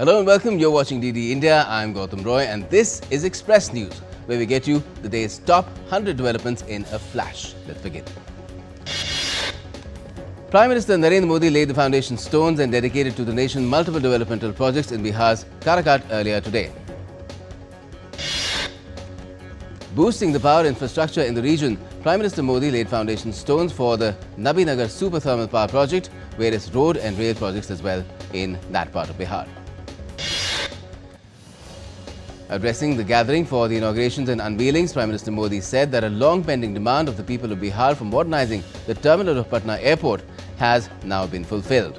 Hello and welcome. You're watching DD India. I'm Gautam Roy and this is Express News, where we get you the day's top 100 developments in a flash. Let's begin. Prime Minister Narendra Modi laid the foundation stones and dedicated to the nation multiple developmental projects in Bihar's Caracat earlier today. Boosting the power infrastructure in the region, Prime Minister Modi laid foundation stones for the Nabinagar Super Thermal Power Project, various road and rail projects as well in that part of Bihar. Addressing the gathering for the inaugurations and unveilings, Prime Minister Modi said that a long-pending demand of the people of Bihar for modernizing the terminal of Patna Airport has now been fulfilled.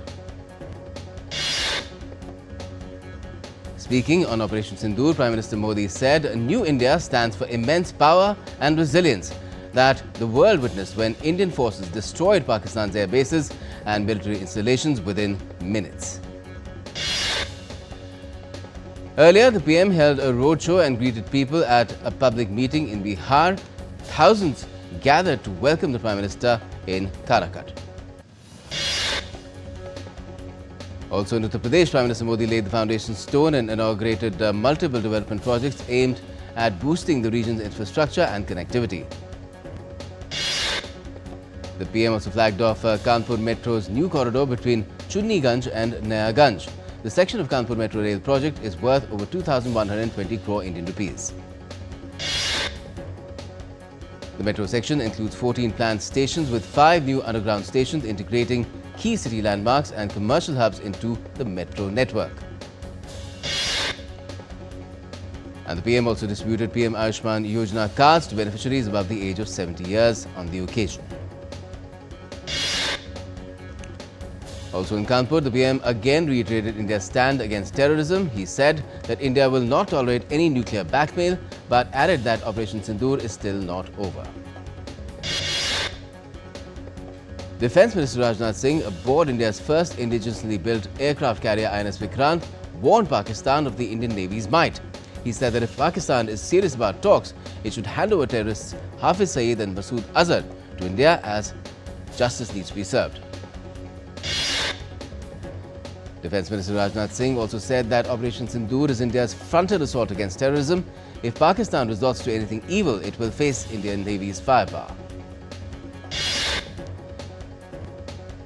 Speaking on Operation Sindoor, Prime Minister Modi said, "New India stands for immense power and resilience that the world witnessed when Indian forces destroyed Pakistan's air bases and military installations within minutes." Earlier, the PM held a roadshow and greeted people at a public meeting in Bihar. Thousands gathered to welcome the Prime Minister in Caracat. Also in Uttar Pradesh, Prime Minister Modi laid the foundation stone and inaugurated multiple development projects aimed at boosting the region's infrastructure and connectivity. The PM also flagged off Kanpur Metro's new corridor between Chunniganj and Nayaganj. The section of Kanpur Metro Rail project is worth over 2,120 crore Indian rupees. The metro section includes 14 planned stations with 5 new underground stations integrating key city landmarks and commercial hubs into the metro network. And the PM also distributed PM Ayushman Yojana cards to beneficiaries above the age of 70 years on the occasion. Also in Kanpur, the PM again reiterated India's stand against terrorism. He said that India will not tolerate any nuclear blackmail, but added that Operation Sindoor is still not over. Defence Minister Rajnath Singh, aboard India's first indigenously built aircraft carrier INS Vikrant, warned Pakistan of the Indian Navy's might. He said that if Pakistan is serious about talks, it should hand over terrorists Hafiz Saeed and Masood Azhar to India as justice needs to be served. Defence Minister Rajnath Singh also said that Operation Sindoor is India's frontal assault against terrorism. If Pakistan resorts to anything evil, it will face Indian Navy's firepower.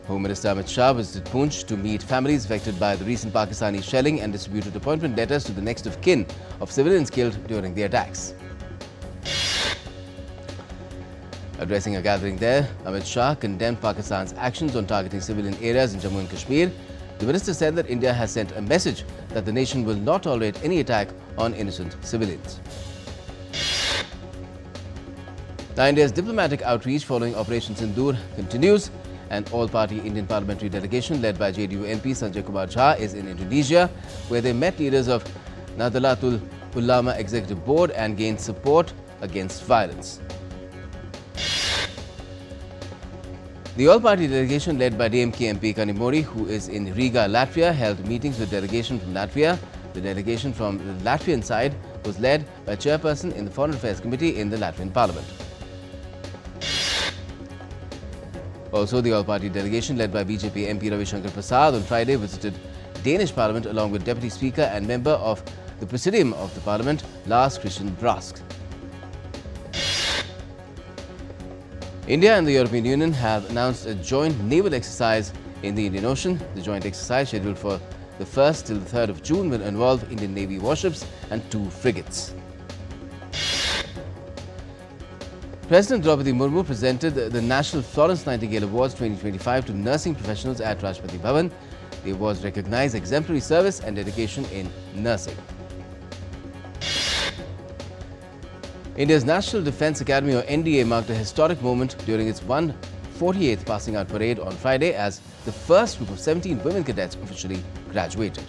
Home Minister Amit Shah visited Poonch to meet families affected by the recent Pakistani shelling and distributed appointment letters to the next of kin of civilians killed during the attacks. Addressing a gathering there, Amit Shah condemned Pakistan's actions on targeting civilian areas in Jammu and Kashmir. The minister said that India has sent a message that the nation will not tolerate any attack on innocent civilians. Now, India's diplomatic outreach following Operation Sindoor continues. An all-party Indian parliamentary delegation led by JDU MP Sanjay Kumar Jha is in Indonesia, where they met leaders of Nahdlatul Ulama Executive Board and gained support against violence. The all-party delegation led by DMK MP Kanimori, who is in Riga, Latvia, held meetings with delegation from Latvia. The delegation from the Latvian side was led by chairperson in the Foreign Affairs Committee in the Latvian Parliament. Also, the all-party delegation led by BJP MP Ravi Shankar Prasad on Friday visited Danish Parliament along with Deputy Speaker and member of the Presidium of the Parliament, Lars Christian Brask. India and the European Union have announced a joint naval exercise in the Indian Ocean. The joint exercise, scheduled for the 1st till the 3rd of June, will involve Indian Navy warships and 2 frigates. President Draupadi Murmu presented the National Florence Nightingale Awards 2025 to nursing professionals at Rashtrapati Bhavan. The awards recognize exemplary service and dedication in nursing. India's National Defence Academy, or NDA, marked a historic moment during its 148th passing out parade on Friday as the first group of 17 women cadets officially graduated.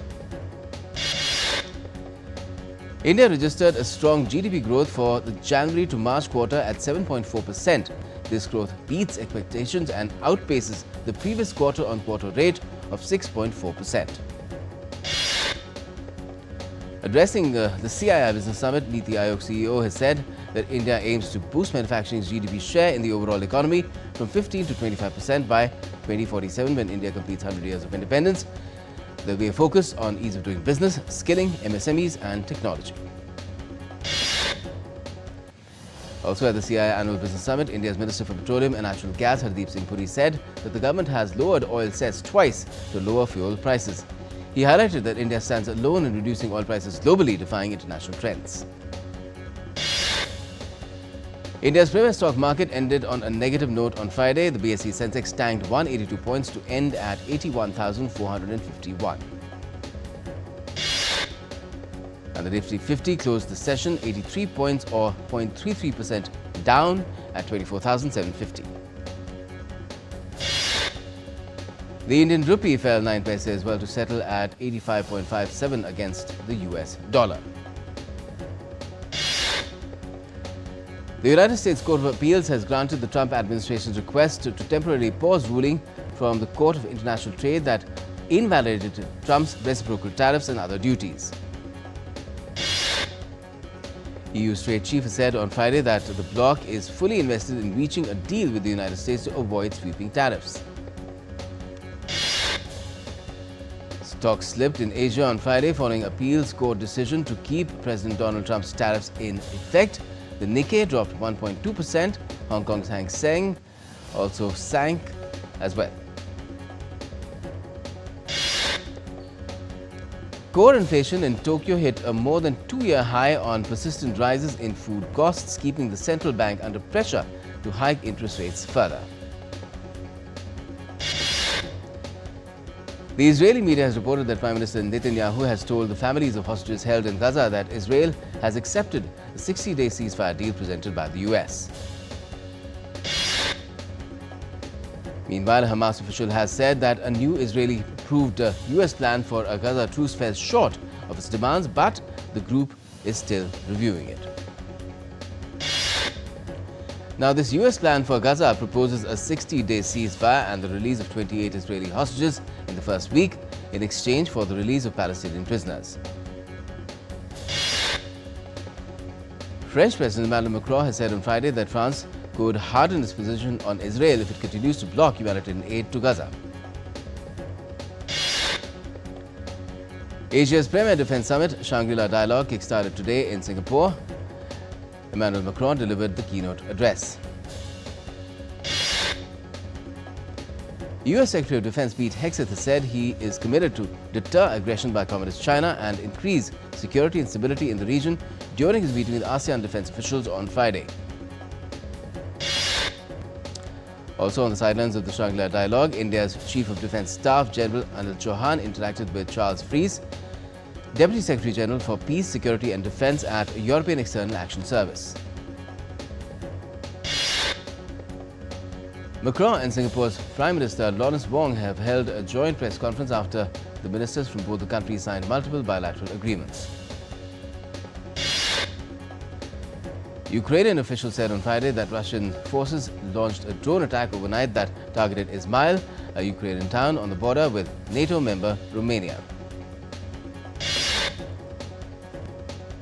India registered a strong GDP growth for the January to March quarter at 7.4%. This growth beats expectations and outpaces the previous quarter-on-quarter rate of 6.4%. Addressing the CII Business Summit, Niti Aayog CEO has said that India aims to boost manufacturing's GDP share in the overall economy from 15 to 25% by 2047 when India completes 100 years of independence. There will be a focus on ease of doing business, skilling, MSMEs and technology. Also at the CII Annual Business Summit, India's Minister for Petroleum and Natural Gas, Hardeep Singh Puri, said that the government has lowered oil cess twice to lower fuel prices. He highlighted that India stands alone in reducing oil prices globally, defying international trends. India's premier stock market ended on a negative note on Friday. The BSE Sensex tanked 182 points to end at 81,451. And the Nifty 50 closed the session 83 points or 0.33% down at 24,750. The Indian rupee fell 9 paise as well to settle at 85.57 against the US dollar. The United States Court of Appeals has granted the Trump administration's request to temporarily pause ruling from the Court of International Trade that invalidated Trump's reciprocal tariffs and other duties. EU's trade chief said on Friday that the bloc is fully invested in reaching a deal with the United States to avoid sweeping tariffs. Stocks slipped in Asia on Friday following appeals court decision to keep President Donald Trump's tariffs in effect. The Nikkei dropped 1.2%. Hong Kong's Hang Seng also sank as well. Core inflation in Tokyo hit a more than 2-year high on persistent rises in food costs, keeping the central bank under pressure to hike interest rates further. The Israeli media has reported that Prime Minister Netanyahu has told the families of hostages held in Gaza that Israel has accepted the 60-day ceasefire deal presented by the US. Meanwhile, a Hamas official has said that a new Israeli-approved US plan for a Gaza truce fell short of its demands, but the group is still reviewing it. Now, this US plan for Gaza proposes a 60-day ceasefire and the release of 28 Israeli hostages in the first week in exchange for the release of Palestinian prisoners. French President Emmanuel Macron has said on Friday that France could harden its position on Israel if it continues to block humanitarian aid to Gaza. Asia's premier defense summit, Shangri-La Dialogue, kick-started today in Singapore. Emmanuel Macron delivered the keynote address. US Secretary of Defense Pete Hegseth has said he is committed to deter aggression by Communist China and increase security and stability in the region during his meeting with ASEAN defense officials on Friday. Also on the sidelines of the Shangri-La Dialogue, India's Chief of Defence Staff General Anil Chauhan interacted with Charles Fries, Deputy Secretary General for Peace, Security and Defence at European External Action Service. Macron and Singapore's Prime Minister Lawrence Wong have held a joint press conference after the ministers from both the countries signed multiple bilateral agreements. Ukrainian officials said on Friday that Russian forces launched a drone attack overnight that targeted Izmail, a Ukrainian town on the border with NATO member Romania.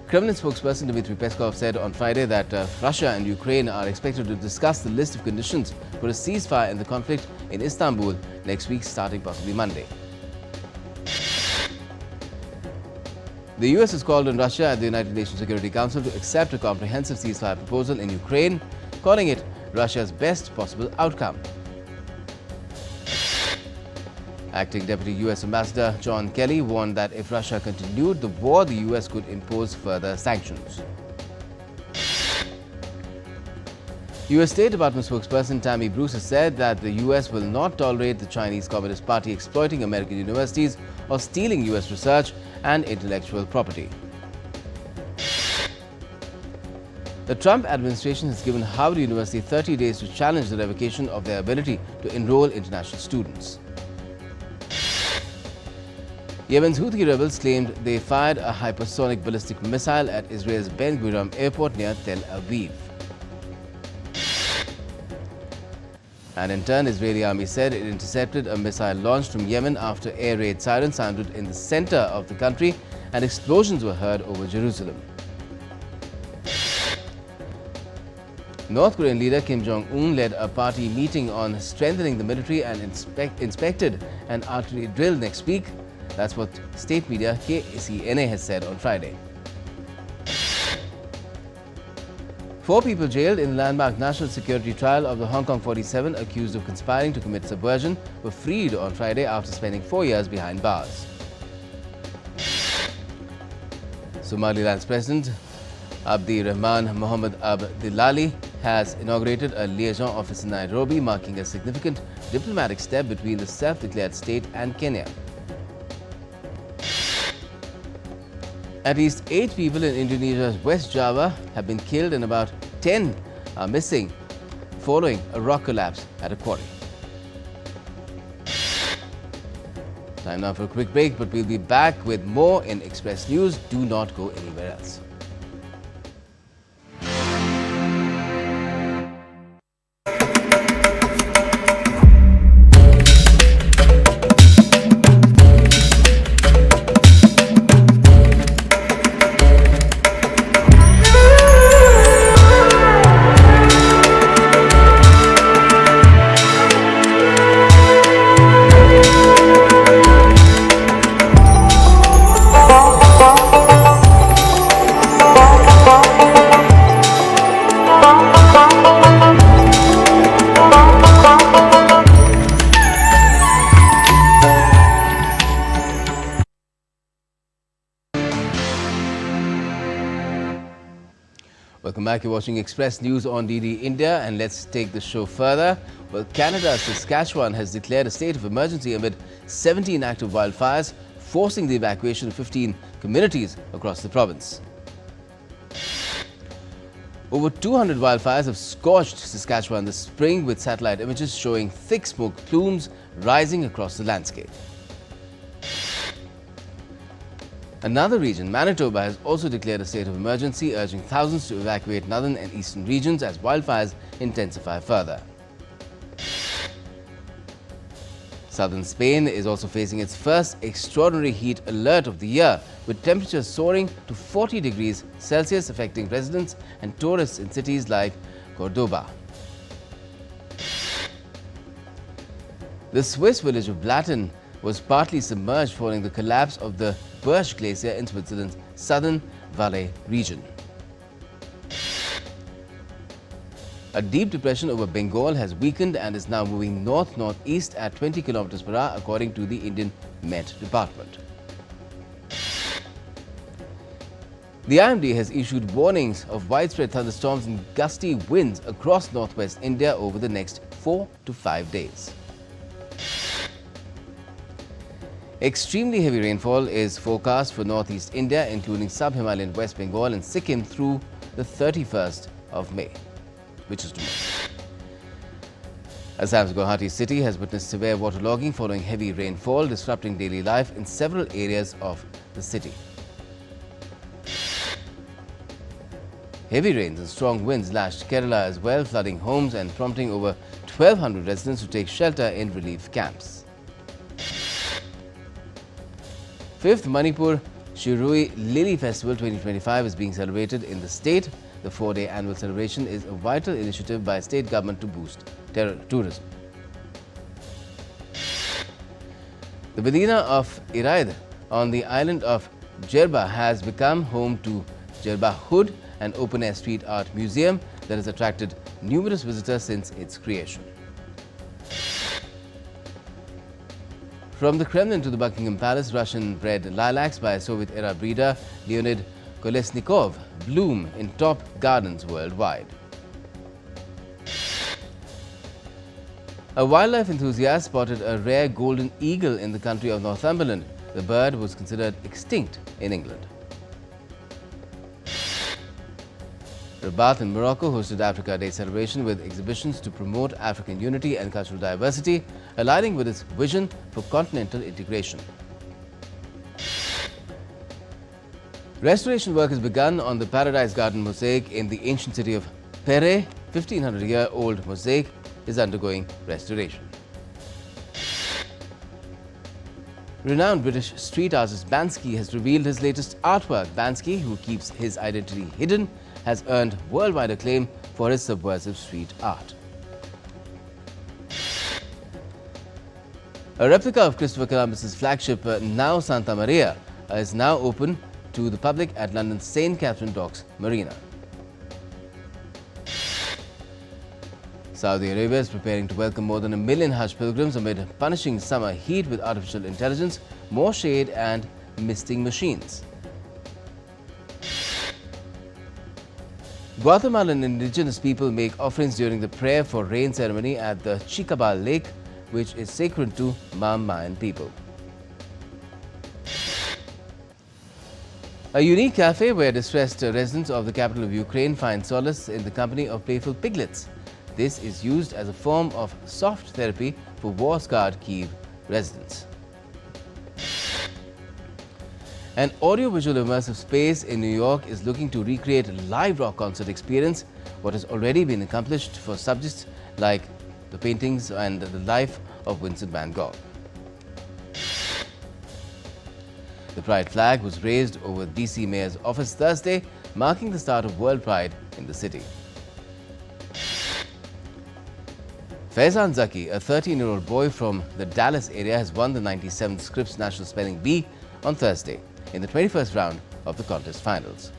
Kremlin spokesperson Dmitry Peskov said on Friday that Russia and Ukraine are expected to discuss the list of conditions for a ceasefire in the conflict in Istanbul next week, starting possibly Monday. The US has called on Russia at the United Nations Security Council to accept a comprehensive ceasefire proposal in Ukraine, calling it Russia's best possible outcome. Acting Deputy US Ambassador John Kelly warned that if Russia continued the war, the US could impose further sanctions. US State Department spokesperson Tammy Bruce has said that the US will not tolerate the Chinese Communist Party exploiting American universities or stealing US research and intellectual property. The Trump administration has given Harvard University 30 days to challenge the revocation of their ability to enroll international students. Yemen's Houthi rebels claimed they fired a hypersonic ballistic missile at Israel's Ben Gurion airport near Tel Aviv. And in turn, Israeli army said it intercepted a missile launched from Yemen after air raid sirens sounded in the center of the country and explosions were heard over Jerusalem. North Korean leader Kim Jong-un led a party meeting on strengthening the military and inspected an artillery drill next week. That's what state media KCNA has said on Friday. 4 people jailed in the landmark national security trial of the Hong Kong 47 accused of conspiring to commit subversion were freed on Friday after spending 4 years behind bars. Somaliland's President Abdi Rahman Mohamed Abdilali has inaugurated a liaison office in Nairobi, marking a significant diplomatic step between the self-declared state and Kenya. At least 8 people in Indonesia's West Java have been killed and about 10 are missing following a rock collapse at a quarry. Time now for a quick break, but we'll be back with more in Express News. Do not go anywhere else. Welcome back. You're watching Express News on DD India, and let's take the show further. Well, Canada's Saskatchewan has declared a state of emergency amid 17 active wildfires, forcing the evacuation of 15 communities across the province. Over 200 wildfires have scorched Saskatchewan this spring, with satellite images showing thick smoke plumes rising across the landscape. Another region, Manitoba, has also declared a state of emergency, urging thousands to evacuate northern and eastern regions as wildfires intensify further. Southern Spain is also facing its first extraordinary heat alert of the year, with temperatures soaring to 40 degrees Celsius, affecting residents and tourists in cities like Cordoba. The Swiss village of Blatten was partly submerged following the collapse of the Birch Glacier in Switzerland's southern Valais region. A deep depression over Bengal has weakened and is now moving north-northeast at 20 km per hour, according to the Indian Met Department. The IMD has issued warnings of widespread thunderstorms and gusty winds across northwest India over the next 4 to 5 days. Extremely heavy rainfall is forecast for northeast India, including sub-Himalayan West Bengal and Sikkim, through the 31st of May, which is tomorrow. Assam's Guwahati city has witnessed severe waterlogging following heavy rainfall, disrupting daily life in several areas of the city. Heavy rains and strong winds lashed Kerala as well, flooding homes and prompting over 1,200 residents to take shelter in relief camps. 5th Manipur Shirui Lily Festival 2025 is being celebrated in the state. The 4-day annual celebration is a vital initiative by state government to boost tourism. The Medina of Iraid on the island of Jerba has become home to Jerba Hood, an open-air street art museum that has attracted numerous visitors since its creation. From the Kremlin to the Buckingham Palace, Russian-bred lilacs by Soviet-era breeder Leonid Kolesnikov bloom in top gardens worldwide. A wildlife enthusiast spotted a rare golden eagle in the country of Northumberland. The bird was considered extinct in England. Rabat in Morocco hosted Africa Day celebration with exhibitions to promote African unity and cultural diversity, aligning with its vision for continental integration. Restoration work has begun on the Paradise Garden mosaic in the ancient city of Pere. 1500-year-old mosaic is undergoing restoration. Renowned British street artist Banksy has revealed his latest artwork. Banksy, who keeps his identity hidden, has earned worldwide acclaim for his subversive street art. A replica of Christopher Columbus's flagship Nao Santa Maria is now open to the public at London's St. Catherine Docks Marina. Saudi Arabia is preparing to welcome more than 1 million Hajj pilgrims amid punishing summer heat with artificial intelligence, more shade and misting machines. Guatemalan indigenous people make offerings during the prayer for rain ceremony at the Chicabal Lake, which is sacred to Mayan people. A unique cafe where distressed residents of the capital of Ukraine find solace in the company of playful piglets. This is used as a form of soft therapy for war-scarred Kyiv residents. An audio-visual immersive space in New York is looking to recreate a live rock concert experience, what has already been accomplished for subjects like the paintings and the life of Vincent van Gogh. The Pride flag was raised over DC Mayor's office Thursday, marking the start of World Pride in the city. Faizan Zaki, a 13-year-old boy from the Dallas area, has won the 97th Scripps National Spelling Bee on Thursday in the 21st round of the contest finals.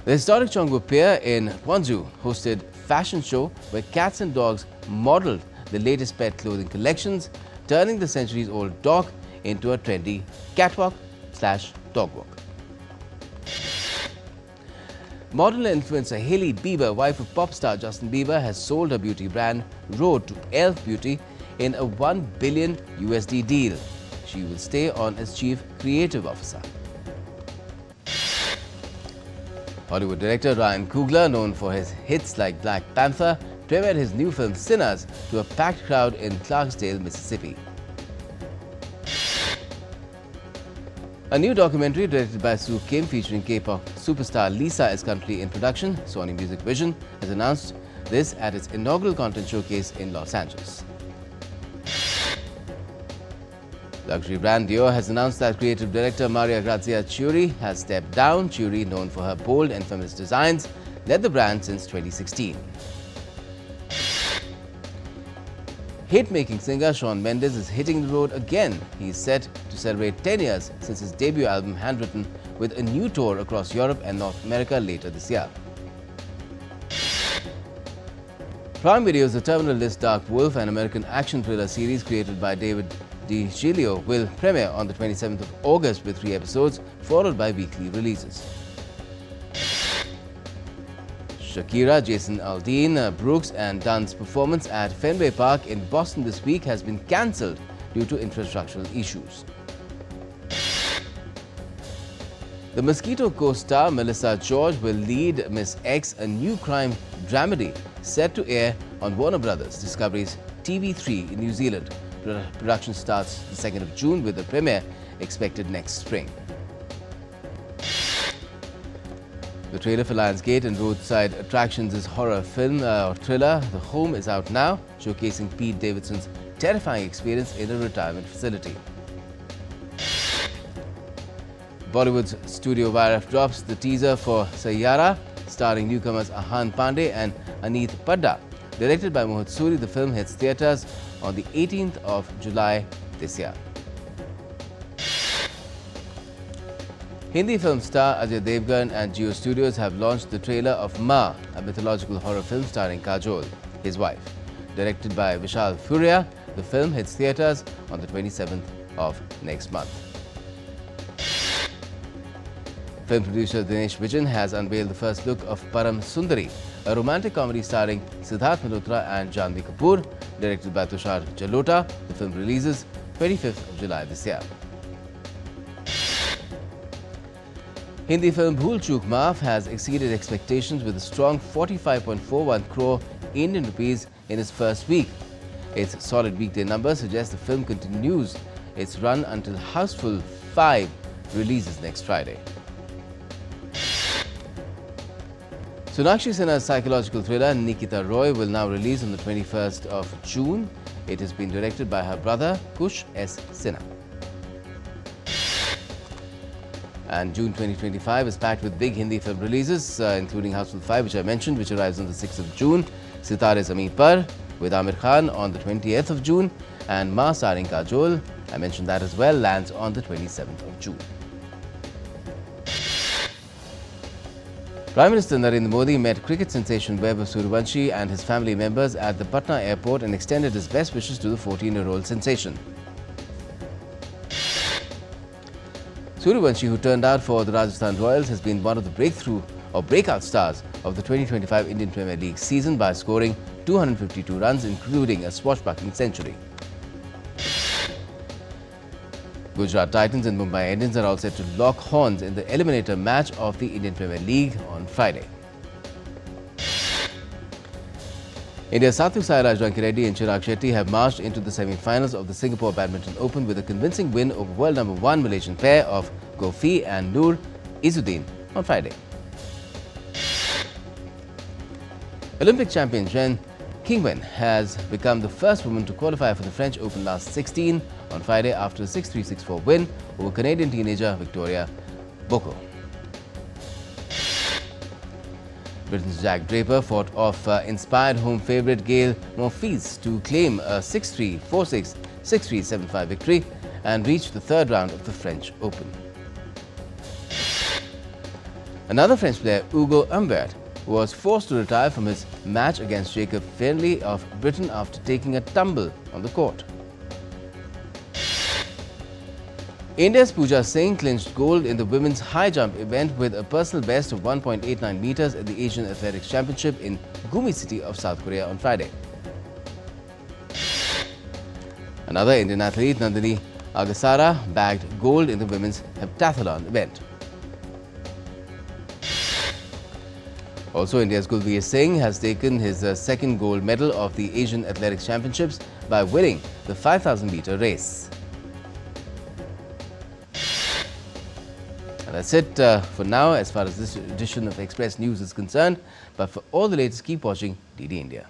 The historic Chongwu Pier in Gwangju hosted a fashion show where cats and dogs modeled the latest pet clothing collections, turning the centuries-old dock into a trendy catwalk/dog walk. Model and influencer Hailey Bieber, wife of pop star Justin Bieber, has sold her beauty brand Road to Elf Beauty in a $1 billion deal. She will stay on as Chief Creative Officer. Hollywood director Ryan Coogler, known for his hits like Black Panther, premiered his new film Sinners to a packed crowd in Clarksdale, Mississippi. A new documentary directed by Soo Kim featuring K-pop superstar Lisa is currently in production. Sony Music Vision has announced this at its inaugural content showcase in Los Angeles. Luxury brand Dior has announced that creative director Maria Grazia Chiuri has stepped down. Chiuri, known for her bold and feminist designs, led the brand since 2016. Hit-making singer Shawn Mendes is hitting the road again. He is set to celebrate 10 years since his debut album Handwritten, with a new tour across Europe and North America later this year. Prime Video's The Terminal List Dark Wolf, an American action thriller series created by David DiGilio, will premiere on the 27th of August with 3 episodes, followed by weekly releases. Shakira, Jason Aldean, Brooks and Dunn's performance at Fenway Park in Boston this week has been cancelled due to infrastructural issues. The Mosquito co-star Melissa George will lead Miss X, a new crime dramedy set to air on Warner Brothers Discovery's TV3 in New Zealand. Production starts the 2nd of June with a premiere expected next spring. The trailer for Lionsgate and Roadside Attractions' horror film or thriller The Home is out now, showcasing Pete Davidson's terrifying experience in a retirement facility. Bollywood's Studio YRF drops the teaser for Sayyara, starring newcomers Ahan Pandey and Aneet Padda. Directed by Mohit Suri, the film hits theatres on the 18th of July this year. Hindi film star Ajay Devgan and Jio Studios have launched the trailer of Ma, a mythological horror film starring Kajol, his wife. Directed by Vishal Furia, the film hits theatres on the 27th of next month. Film producer Dinesh Vijan has unveiled the first look of Param Sundari, a romantic comedy starring Siddharth Malhotra and Janhvi Kapoor. Directed by Tushar Jalota, the film releases 25th of July this year. Hindi film Bhool Chook Maaf has exceeded expectations with a strong 45.41 crore Indian rupees in its first week. Its solid weekday numbers suggest the film continues its run until Houseful 5 releases next Friday. Sonakshi Sinha's psychological thriller Nikita Roy will now release on the 21st of June. It has been directed by her brother Kush S. Sinha. And June 2025 is packed with big Hindi film releases, including Houseful 5, which I mentioned, which arrives on the 6th of June, Sitare Zameen Par, with Amir Khan on the 20th of June, and Ma starring Kajol, I mentioned that as well, lands on the 27th of June. Prime Minister Narendra Modi met cricket sensation Vaibhav Sooryavanshi and his family members at the Patna airport and extended his best wishes to the 14-year-old sensation. Sooryavanshi, who turned out for the Rajasthan Royals, has been one of the breakout stars of the 2025 Indian Premier League season by scoring 252 runs, including a swashbuckling century. Gujarat Titans and Mumbai Indians are all set to lock horns in the eliminator match of the Indian Premier League on Friday. India's Sathwik Sairaj Rankireddy and Chirag Shetty have marched into the semi-finals of the Singapore Badminton Open with a convincing win over world number 1 Malaysian pair of Gofi and Noor Izzuddin on Friday. Olympic champion Zhen Qingwen has become the first woman to qualify for the French Open last 16 on Friday after a 6-3, 6-4 win over Canadian teenager Victoria Boko. Britain's Jack Draper fought off inspired home favourite Gael Monfils to claim a 6-3, 4-6, 6-3, 7-5 victory and reach the third round of the French Open. Another French player, Hugo Humbert, was forced to retire from his match against Jacob Fairley of Britain after taking a tumble on the court. India's Pooja Singh clinched gold in the women's high jump event with a personal best of 1.89 meters at the Asian Athletics Championship in Gumi City of South Korea on Friday. Another Indian athlete, Nandini Agasara, bagged gold in the women's heptathlon event. Also, India's Gulveer Singh has taken his second gold medal of the Asian Athletics Championships by winning the 5,000-meter race. And that's it for now as far as this edition of Express News is concerned. But for all the latest, keep watching DD India.